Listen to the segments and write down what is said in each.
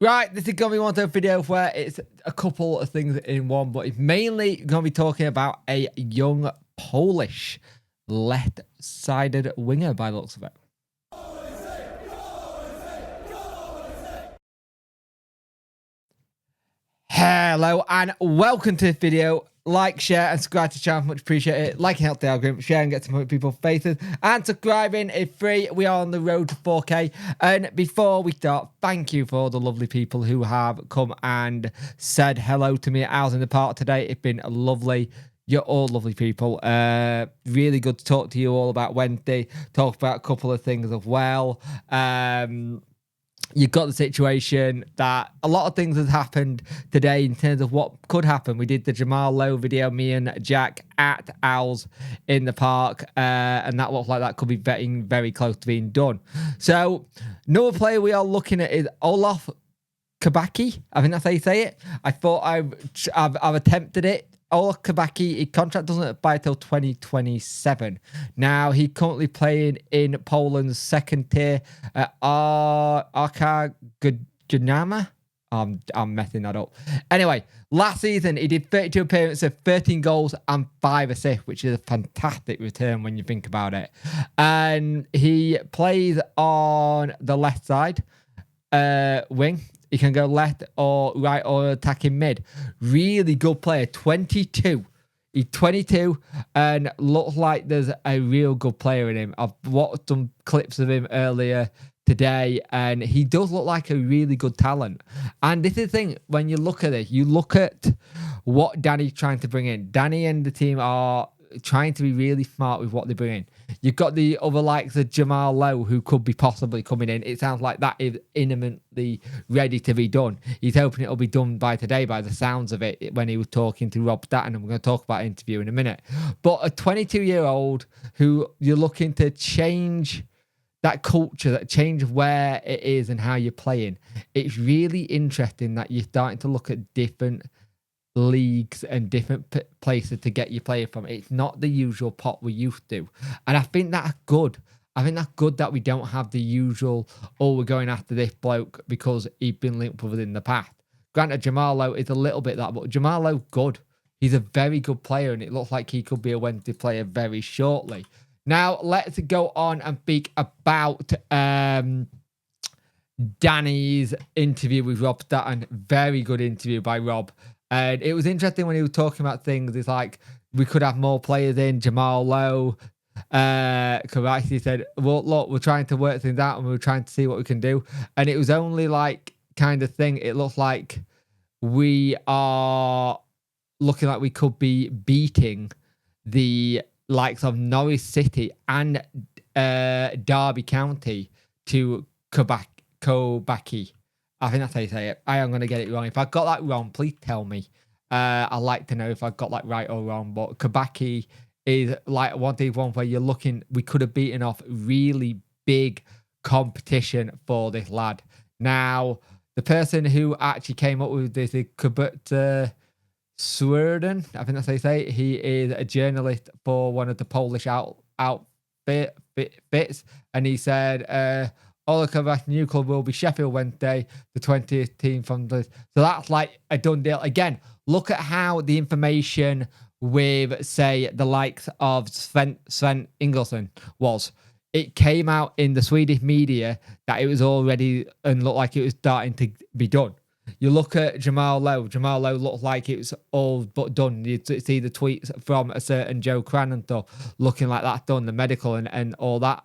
Right, this is going to be one of those videos where it's a couple of things in one, but it's mainly going to be talking about a young Polish left-sided winger by the looks of it. Hello and welcome to this video. Like, share, and subscribe to the channel. Much appreciate it. Liking helps the algorithm, sharing gets to more people's faces, and subscribing is free. We are on the road to 4K. And before we start, thank you for all the lovely people who have come and said hello to me out in the park today. It's been lovely. You're all lovely people. Really good to talk to you all about Wednesday. Talk about a couple of things as well. You've got the situation that a lot of things has happened today in terms of what could happen. We did the Jamal Lowe video, me and Jack at Owls in the park, and that looks like that could be getting very close to being done. So another player we are looking at is Olaf Kobacki. I think that's how you say it. I thought I've attempted it. Olaf Kobacki, his contract doesn't expire till 2027. Now, he's currently playing in Poland's second tier at Arka Gdynama. I'm messing that up. Anyway, last season, he did 32 appearances, 13 goals, and 5 assists, which is a fantastic return when you think about it. And he plays on the left side wing. He can go left or right or attacking mid. Really good player. 22. He's 22 and looks like there's a real good player in him. I've watched some clips of him earlier today and he does look like a really good talent. And this is the thing, when you look at it, you look at what Danny's trying to bring in. Danny and the team are trying to be really smart with what they bring in. You've got the other likes of Jamal Lowe who could be possibly coming in. It sounds like that is imminently ready to be done. He's hoping it'll be done by today by the sounds of it when he was talking to Rob Statton, and we're going to talk about interview in a minute. But a 22-year-old who you're looking to change that culture, that change where it is and how you're playing. It's really interesting that you're starting to look at different leagues and different places to get your player from. It's not the usual pot we used to, and I think that's good. I think that's good that we don't have the usual, oh, we're going after this bloke because he's been linked with us in the past. Granted, Jamal Lowe is a little bit that, but Jamal Lowe's good. He's a very good player, and it looks like he could be a Wednesday player very shortly. Now, let's go on and speak about Danny's interview with Rob Statton. Very good interview by Rob. And it was interesting when he was talking about things. It's like, we could have more players in. Jamal Lowe, Kobacki said, well, look, we're trying to work things out and we're trying to see what we can do. And it was only like kind of thing. It looks like we are looking like we could be beating the likes of Norwich City and Derby County to Kobacki. I think that's how you say it. I am going to get it wrong. If I got that wrong, please tell me. I'd like to know if I got that right or wrong. But Kobacki is like one where you're looking, we could have beaten off really big competition for this lad. Now, the person who actually came up with this is Kobacki Sweden. I think that's how you say it. He is a journalist for one of the Polish outfits. And he said, Olaf Kobacki new club will be Sheffield Wednesday, the 20th team from the... So that's like a done deal. Again, look at how the information with, say, the likes of Sven Ingelsson was. It came out in the Swedish media that it was already and looked like it was starting to be done. You look at Jamal Lowe. Jamal Lowe looked like it was all but done. You see the tweets from a certain Joe Cran and stuff looking like that's done, the medical and all that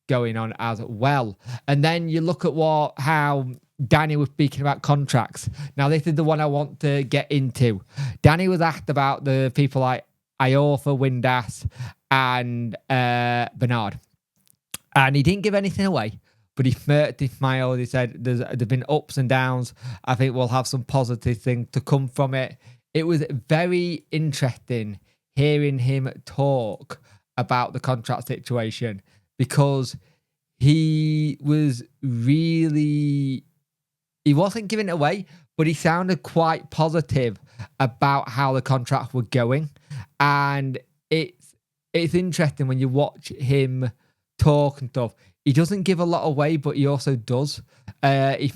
going on as well. And then you look at how Danny was speaking about contracts. Now, this is the one I want to get into. Danny was asked about the people like Iorfa, Windass, and Bernard. And he didn't give anything away, but he smirked, he smiled. He said there's been ups and downs. I think we'll have some positive things to come from it. It was very interesting hearing him talk about the contract situation, because he was really, he wasn't giving it away, but he sounded quite positive about how the contracts were going. And it's interesting when you watch him talk and stuff. he doesn't give a lot away, but he also does. He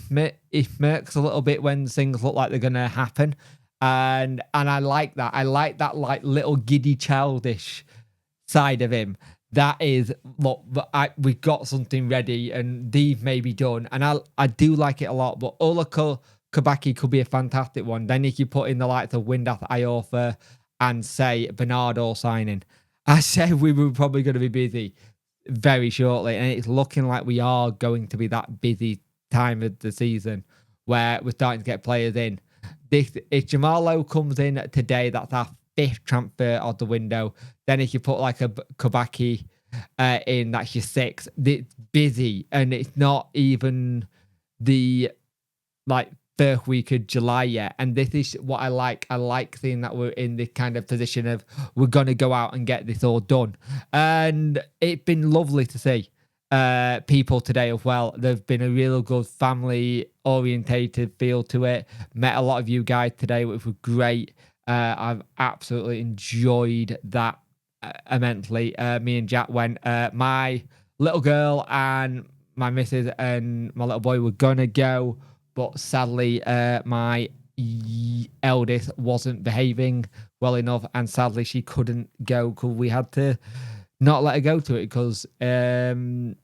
smirks a little bit when things look like they're gonna happen, and I like that. I like that like little giddy childish side of him. That is, look, we got something ready, and these may be done, and I do like it a lot. But Olaf Kobacki could be a fantastic one. Then if you put in the likes of Windath Iorfa and say Bernardo signing, I said we were probably going to be busy very shortly, and it's looking like we are going to be that busy time of the season where we're starting to get players in. If Jamal Lowe comes in today, that's our 5th transfer of the window. Then if you put like a Kobacki in, that's your 6th. It's busy, and it's not even the like 1st week of July yet. And this is what I like. I like seeing that we're in this kind of position of we're going to go out and get this all done. And it's been lovely to see people today as well. There's been a real good family orientated feel to it. Met a lot of you guys today, which was great. I've absolutely enjoyed that immensely. Me and Jack went. My little girl and my missus and my little boy were gonna go, but sadly, my eldest wasn't behaving well enough, and sadly, she couldn't go because we had to not let her go to it because we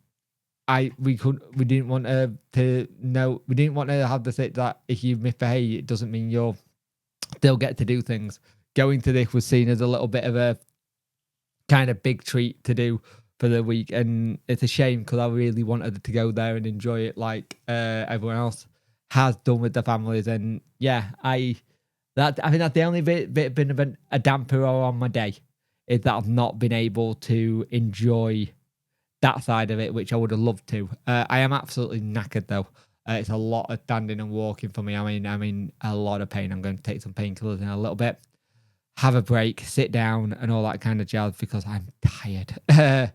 didn't want her to know. We didn't want her to have the thing that if you misbehave, it doesn't mean you're still get to do things. Going to this was seen as a little bit of a kind of big treat to do for the week, and it's a shame because I really wanted to go there and enjoy it like everyone else has done with their families. And yeah, I think that's the only bit been a damper on my day is that I've not been able to enjoy that side of it, which I would have loved to. I am absolutely knackered though. It's a lot of standing and walking for me. I'm in a lot of pain. I'm going to take some painkillers in a little bit, have a break, sit down, and all that kind of jazz because I'm tired. It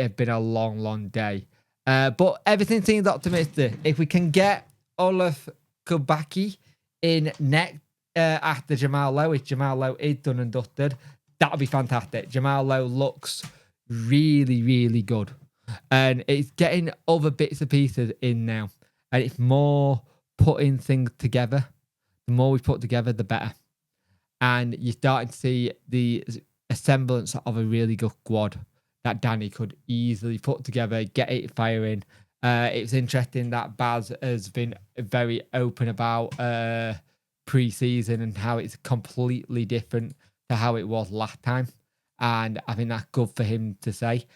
had been a long, long day. But everything seems optimistic. If we can get Olaf Kobacki in next after Jamal Lowe, if Jamal Lowe is done and dusted, that would be fantastic. Jamal Lowe looks really, really good. And it's getting other bits and pieces in now. And it's more putting things together. The more we put together, the better. And you're starting to see a semblance of a really good squad that Danny could easily put together, get it firing. It's interesting that Baz has been very open about pre-season and how it's completely different to how it was last time. And I think that's good for him to say.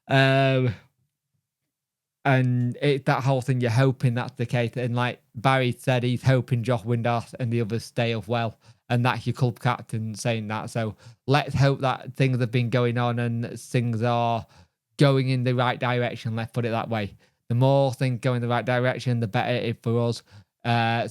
And it's that whole thing, you're hoping that's the case. And like Barry said, he's hoping Josh Windass and the others stay up well. And that's your club captain saying that. So let's hope that things have been going on and things are going in the right direction. Let's put it that way. The more things go in the right direction, the better it is for us.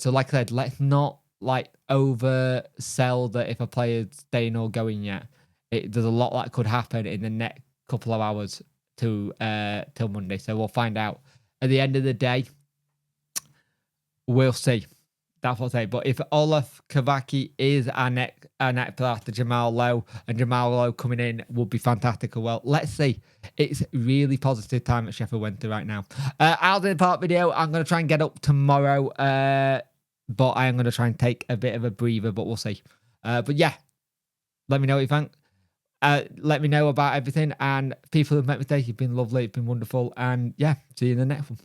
So like I said, let's not like oversell that if a player's staying or going yet. There's a lot that could happen in the next couple of hours till Monday. So we'll find out. At the end of the day, we'll see. That's what I say. But if Olaf Kobacki is our next player after Jamal Lowe, and Jamal Lowe coming in would be fantastic as well. Let's see. It's really positive time at Sheffield Wednesday right now. I'll do the part video. I'm going to try and get up tomorrow. But I am going to try and take a bit of a breather, but we'll see. But yeah, let me know what you think. Let me know about everything. And people who've met me today, you've been lovely. It's been wonderful. And yeah, see you in the next one.